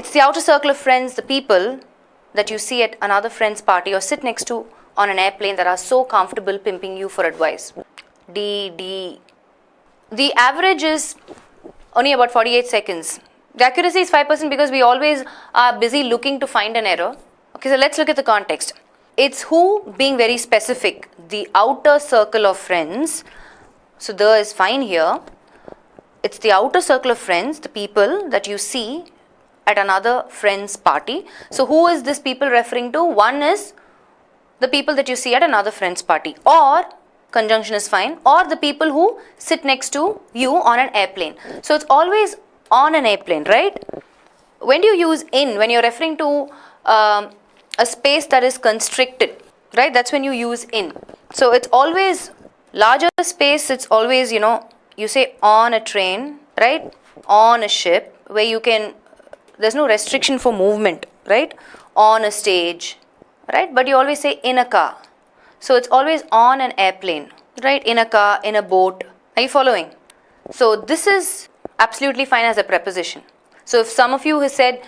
It's the outer circle of friends, the people that you see at another friend's party or sit next to on an airplane that are so comfortable pimping you for advice. D. The average is only about 48 seconds. The accuracy is 5% because we always are busy looking to find an error. Okay, so let's look at the context. It's who being very specific, the outer circle of friends. So the is fine here. It's the outer circle of friends, the people that you see at another friend's party. So who is this people referring to? One is the people that you see at another friend's party, or conjunction is fine, or the people who sit next to you on an airplane. So it's always on an airplane, right? When do you use in? When you're referring to a space that is constricted, right? That's when you use in. So it's always larger space. It's always, you say on a train, right? On a ship, where you can, there's no restriction for movement, right? On a stage, right? But you always say in a car. So it's always on an airplane, right? In a car, in a boat. Are you following? So this is absolutely fine as a preposition. So if some of you has said,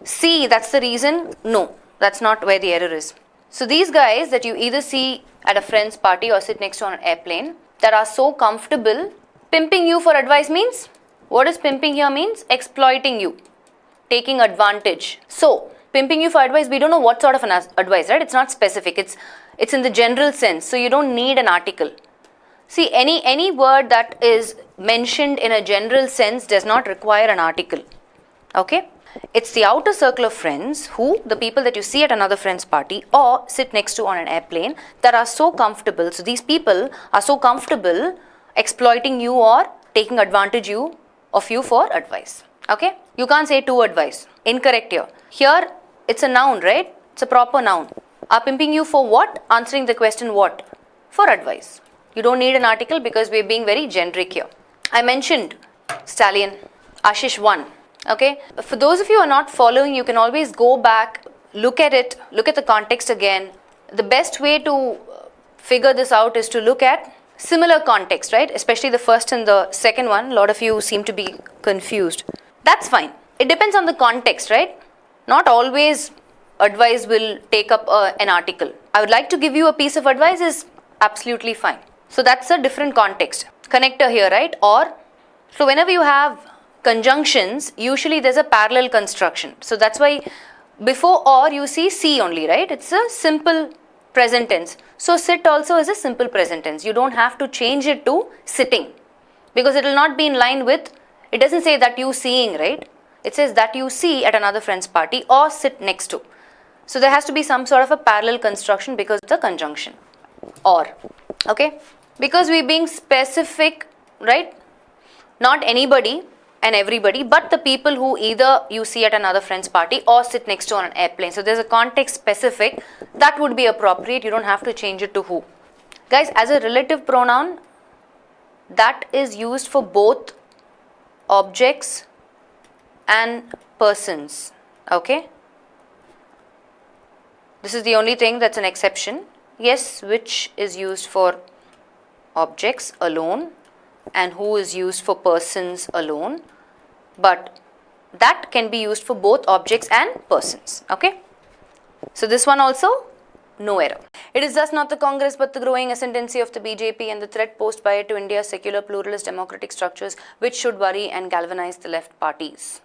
see, that's the reason, no, that's not where the error is. So these guys that you either see at a friend's party or sit next to on an airplane that are so comfortable, pimping you for advice means, what does pimping here means? Exploiting you, taking advantage. So pimping you for advice, we don't know what sort of an advice, right? It's not specific. It's in the general sense. So you don't need an article. See, any word that is mentioned in a general sense does not require an article. Okay? It's the outer circle of friends, who, the people that you see at another friend's party or sit next to on an airplane, that are so comfortable. So these people are so comfortable exploiting you or taking advantage of you for advice. Okay? You can't say to advice. Incorrect here. Here, it's a noun, right? It's a proper noun. Are pimping you for what? Answering the question what? For advice. You don't need an article because we're being very generic here. I mentioned stallion, Ashish 1. Okay? For those of you who are not following, you can always go back, look at it, look at the context again. The best way to figure this out is to look at similar context, right? Especially the first and the second one. A lot of you seem to be confused. That's fine. It depends on the context, right? Not always advice will take up an article. I would like to give you a piece of advice is absolutely fine. So that's a different context. Connector here, right? Or, so whenever you have conjunctions, usually there's a parallel construction. So that's why before or you see see only, right? It's a simple present tense. So sit also is a simple present tense. You don't have to change it to sitting because it will not be in line with, it doesn't say that you seeing, right? It says that you see at another friend's party or sit next to. So there has to be some sort of a parallel construction because of the conjunction or, okay? Because we're being specific, right? Not anybody and everybody, but the people who either you see at another friend's party or sit next to on an airplane. So there's a context specific that would be appropriate. You don't have to change it to who. Guys, as a relative pronoun, that is used for both objects and persons. Okay? This is the only thing that's an exception. Yes, which is used for objects alone and who is used for persons alone, but that can be used for both objects and persons. Okay? So this one also, no error. It is thus not the Congress but the growing ascendancy of the BJP and the threat posed by it to India's secular pluralist democratic structures which should worry and galvanize the left parties.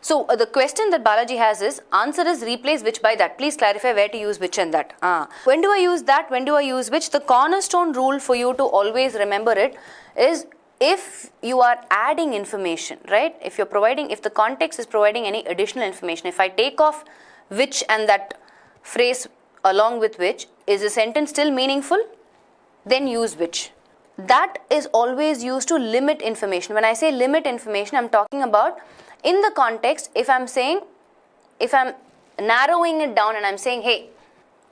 So the question that Balaji has is, answer is replace which by that. Please clarify where to use which and that. When do I use that? When do I use which? The cornerstone rule for you to always remember it is if you are adding information, right? If the context is providing any additional information, if I take off which and that phrase along with which, is the sentence still meaningful? Then use which. That is always used to limit information. When I say limit information, I'm talking about in the context, if I'm narrowing it down and I'm saying, hey,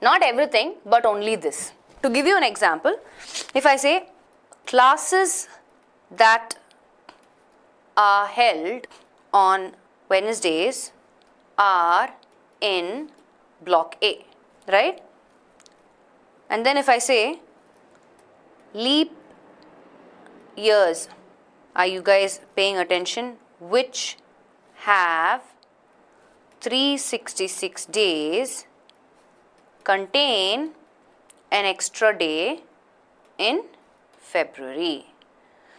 not everything, but only this. To give you an example, if I say classes that are held on Wednesdays are in block A, right? And then if I say leap years, are you guys paying attention? Which have 366 days contain an extra day in February.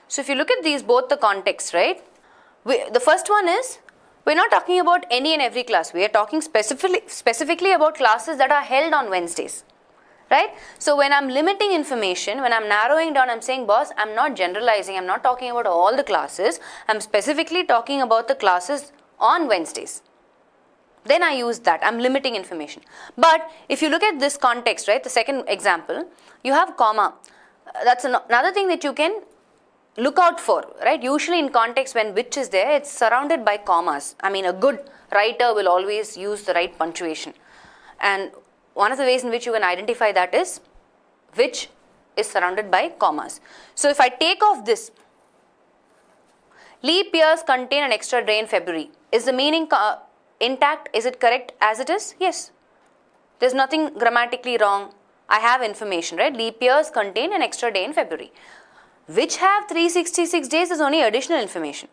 So if you look at these, both the contexts, right? The first one is, we're not talking about any and every class. We are talking specifically about classes that are held on Wednesdays, right? So when I'm limiting information, when I'm narrowing down, I'm saying, boss, I'm not generalizing. I'm not talking about all the classes. I'm specifically talking about the classes on Wednesdays. Then I use that. I'm limiting information. But if you look at this context, right, the second example, you have comma. That's another thing that you can look out for, right? Usually in context, when which is there, it's surrounded by commas. I mean, a good writer will always use the right punctuation. And one of the ways in which you can identify that is which is surrounded by commas. So if I take off this, leap years contain an extra day in February. Is the meaning intact? Is it correct as it is? Yes. There's nothing grammatically wrong. I have information, right? Leap years contain an extra day in February. Which have 366 days is only additional information.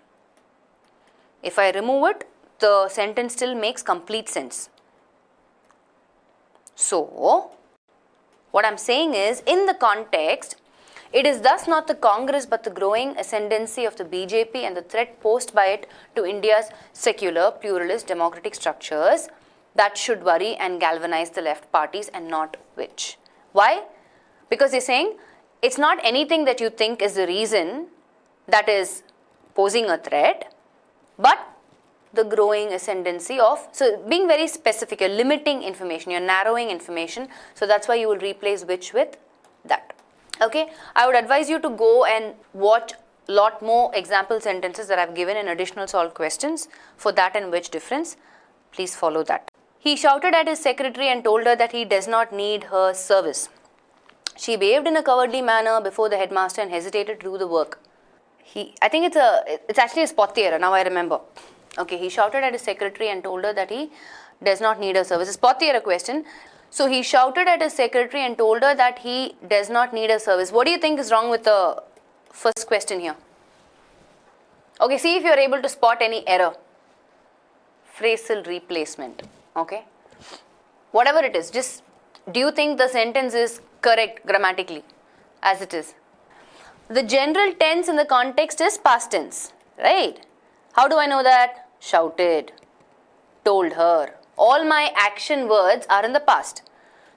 If I remove it, the sentence still makes complete sense. So, what I'm saying is, in the context, it is thus not the Congress but the growing ascendancy of the BJP and the threat posed by it to India's secular, pluralist, democratic structures that should worry and galvanize the left parties, and not which. Why? Because they're saying, it's not anything that you think is the reason that is posing a threat, but the growing ascendancy of, so being very specific, you're limiting information, you're narrowing information, so that's why you will replace which with that. Okay, I would advise you to go and watch a lot more example sentences that I've given in additional solved questions for that and which difference. Please follow that. He shouted at his secretary and told her that he does not need her service. She behaved in a cowardly manner before the headmaster and hesitated to do the work. I think it's actually a spot error, now I remember. Okay, he shouted at his secretary and told her that he does not need her service. A spot error question. So he shouted at his secretary and told her that he does not need her service. What do you think is wrong with the first question here? Okay, see if you are able to spot any error. Phrasal replacement. Okay. Whatever it is, just do you think the sentence is correct grammatically as it is? The general tense in the context is past tense, right? How do I know that? Shouted, told her. All my action words are in the past.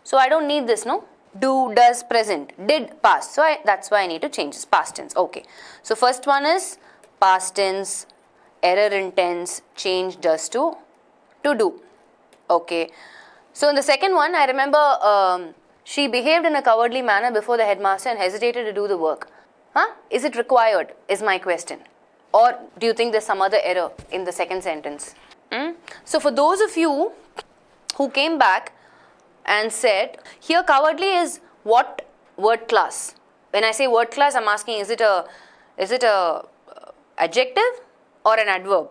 So I don't need this, no? Do, does, present, did, past. So that's why I need to change this, past tense. Okay. So first one is past tense, error in tense, change does to do. Okay. So in the second one, I remember she behaved in a cowardly manner before the headmaster and hesitated to do the work. Huh? Is it required, is my question. Or do you think there's some other error in the second sentence? So for those of you who came back and said, here cowardly is what word class? When I say word class, I'm asking, is it a adjective or an adverb?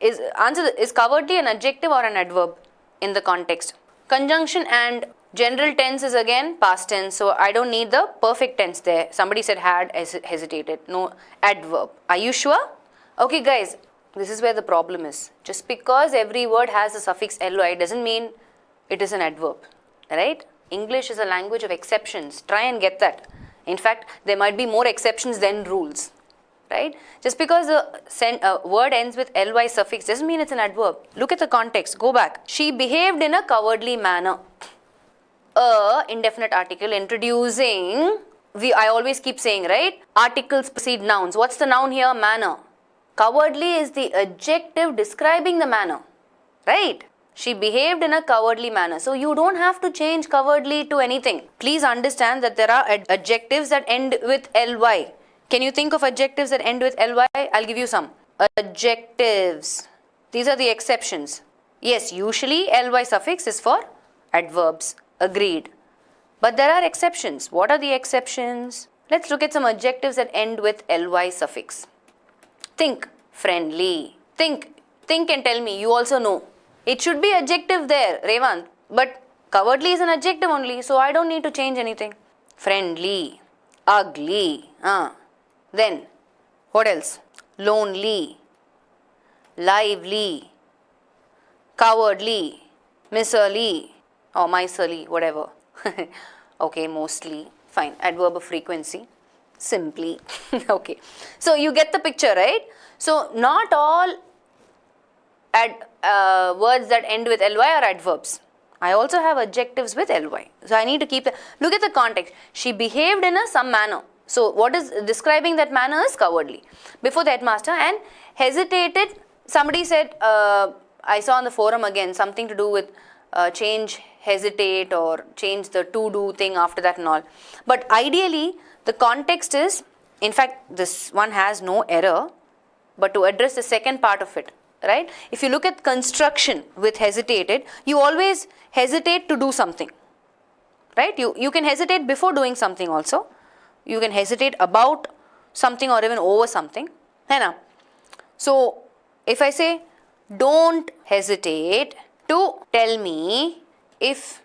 Is cowardly an adjective or an adverb in the context? Conjunction and general tense is again past tense, so I don't need the perfect tense there. Somebody said had hesitated. No, adverb. Are you sure? Okay guys, this is where the problem is. Just because every word has a suffix ly doesn't mean it is an adverb, right? English is a language of exceptions. Try and get that. In fact, there might be more exceptions than rules, right? Just because the word ends with ly suffix doesn't mean it's an adverb. Look at the context. Go back. She behaved in a cowardly manner. Indefinite article introducing, I always keep saying, right? Articles precede nouns. What's the noun here? Manner. Cowardly is the adjective describing the manner, right? She behaved in a cowardly manner. So you don't have to change cowardly to anything. Please understand that there are adjectives that end with ly. Can you think of adjectives that end with ly? I'll give you some. Adjectives. These are the exceptions. Yes, usually ly suffix is for adverbs. Agreed. But there are exceptions. What are the exceptions? Let's look at some adjectives that end with ly suffix. Think, friendly. Think and tell me. You also know. It should be adjective there, Revant. But cowardly is an adjective only, so I don't need to change anything. Friendly, ugly. Then, what else? Lonely, lively, cowardly, miserly, or miserly, whatever. Okay, mostly, fine. Adverb of frequency, simply. Okay, so you get the picture, right? So not all words that end with ly are adverbs. I also have adjectives with ly. So I need to keep look at the context. She behaved in some manner. So what is describing that manner is cowardly before the headmaster, and hesitated. Somebody said, I saw on the forum again, something to do with change hesitate or change the to do thing after that and all. But ideally the context is, in fact this one has no error, but to address the second part of it, right? If you look at construction with hesitated, you always hesitate to do something, right? You can hesitate before doing something also. You can hesitate about something or even over something. So if I say, don't hesitate to tell me if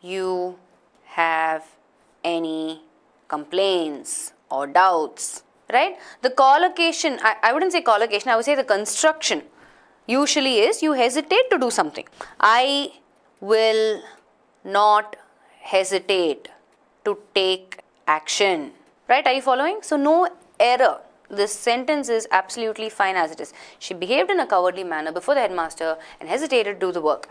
you have any complaints or doubts, right? The collocation, I wouldn't say collocation, I would say the construction usually is you hesitate to do something. I will not hesitate to take action, right? Are you following? So no error. This sentence is absolutely fine as it is. She behaved in a cowardly manner before the headmaster and hesitated to do the work.